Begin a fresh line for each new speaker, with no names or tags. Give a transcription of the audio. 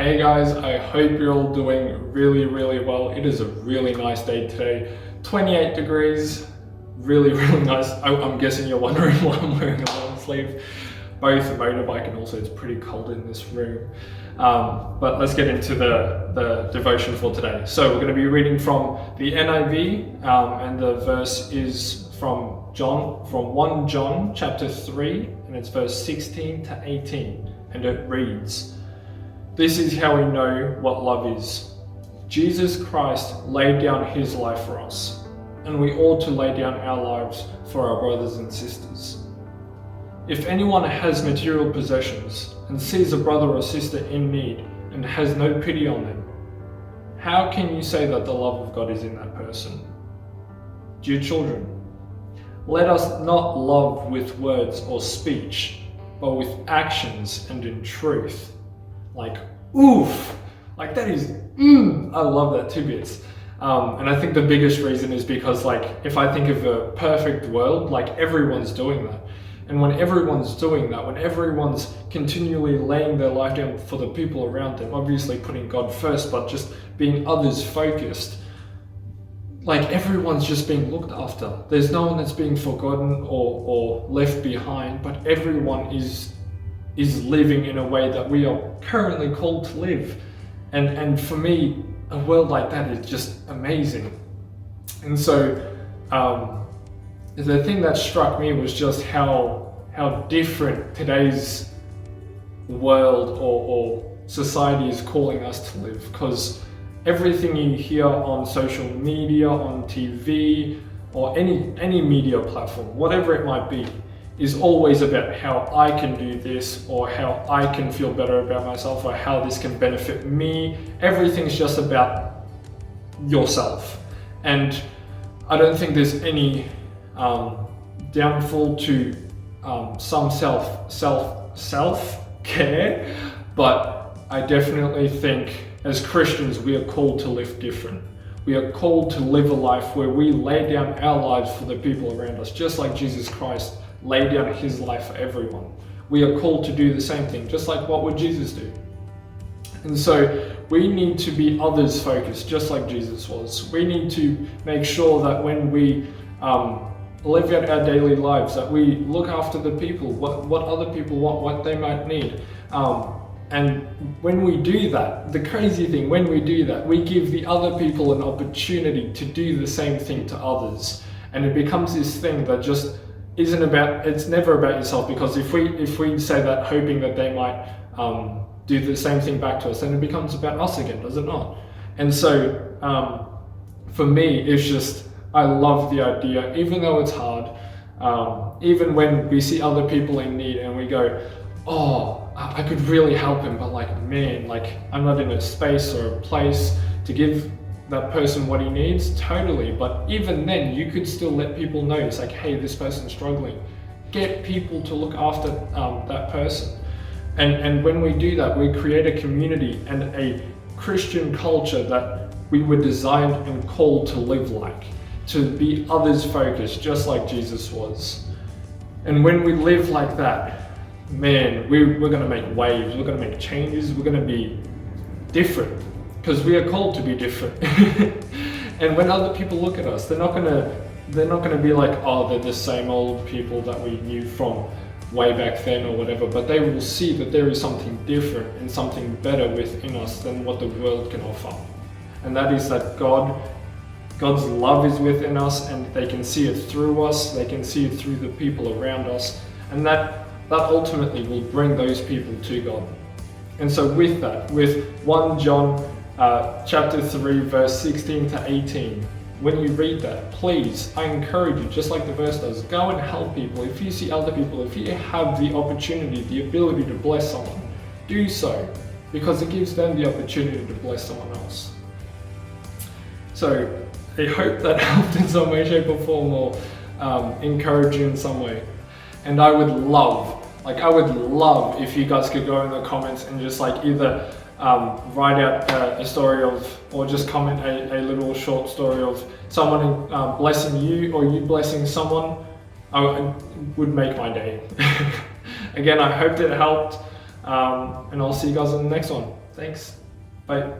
Hey guys, I hope you're all doing really well. It is a really nice day today. 28 degrees, really nice. I'm guessing you're wondering why I'm wearing a long sleeve. Both a motorbike and also it's pretty cold in this room. But let's get into the devotion for today. So we're going to be reading from the NIV, and the verse is from 1 John chapter 3, and it's verse 16 to 18, and it reads, "This is how we know what love is. Jesus Christ laid down his life for us, and we ought to lay down our lives for our brothers and sisters. If anyone has material possessions and sees a brother or sister in need and has no pity on them, how can you say that the love of God is in that person? Dear children, let us not love with words or speech, but with actions and in truth." Like, oof, like that is, I love that 2 bits. And I think the biggest reason is because, like, if I think of a perfect world, like everyone's doing that. And when everyone's doing that, when everyone's continually laying their life down for the people around them, obviously putting God first, but just being others focused, like everyone's just being looked after. There's no one that's being forgotten or left behind, but everyone is living in a way that we are currently called to live. And for me, a world like that is just amazing. And so the thing that struck me was just how different today's world or society is calling us to live, because everything you hear on social media, on TV, or any media platform, whatever it might be, is always about how I can do this, or how I can feel better about myself, or how this can benefit me. Everything's just about yourself. And I don't think there's any downfall to some self-care, but I definitely think as Christians we are called to live different. We are called to live a life where we lay down our lives for the people around us, just like Jesus Christ laid down his life for everyone. We are called to do the same thing, just like what would Jesus do? And so we need to be others focused, just like Jesus was. We need to make sure that when we live out our daily lives, that we look after the people, what other people want, what they might need. And when we do that, the crazy thing, when we do that, we give the other people an opportunity to do the same thing to others. And it becomes this thing that just isn't about, it's never about yourself, because if we say that hoping that they might do the same thing back to us, then it becomes about us again, does it not? And so for me, it's just, I love the idea, even though it's hard, even when we see other people in need and we go, oh, I could really help him, but like, man, like I'm not in a space or a place to give that person what he needs, totally. But even then, you could still let people know, it's like, hey, this person's struggling. Get people to look after that person. And when we do that, we create a community and a Christian culture that we were designed and called to live like, to be others focused, just like Jesus was. And when we live like that, man, we're going to make waves, we're going to make changes, we're going to be different, because we are called to be different. And when other people look at us, they're not going to be like, oh, they're the same old people that we knew from way back then or whatever, but they will see that there is something different and something better within us than what the world can offer. And that is that God's love is within us, and they can see it through us, they can see it through the people around us, and that ultimately will bring those people to God. And so with that, with 1 John chapter 3 verse 16 to 18, when you read that, please, I encourage you, just like the verse does, go and help people. If you see other people, if you have the opportunity, the ability to bless someone, do so, because it gives them the opportunity to bless someone else. So I hope that helped in some way, shape or form, or encourage you in some way. And I would love if you guys could go in the comments and just like either write out a story of, or just comment a little short story of someone blessing you or you blessing someone. It would make my day. Again, I hope that it helped, and I'll see you guys in the next one. Thanks. Bye.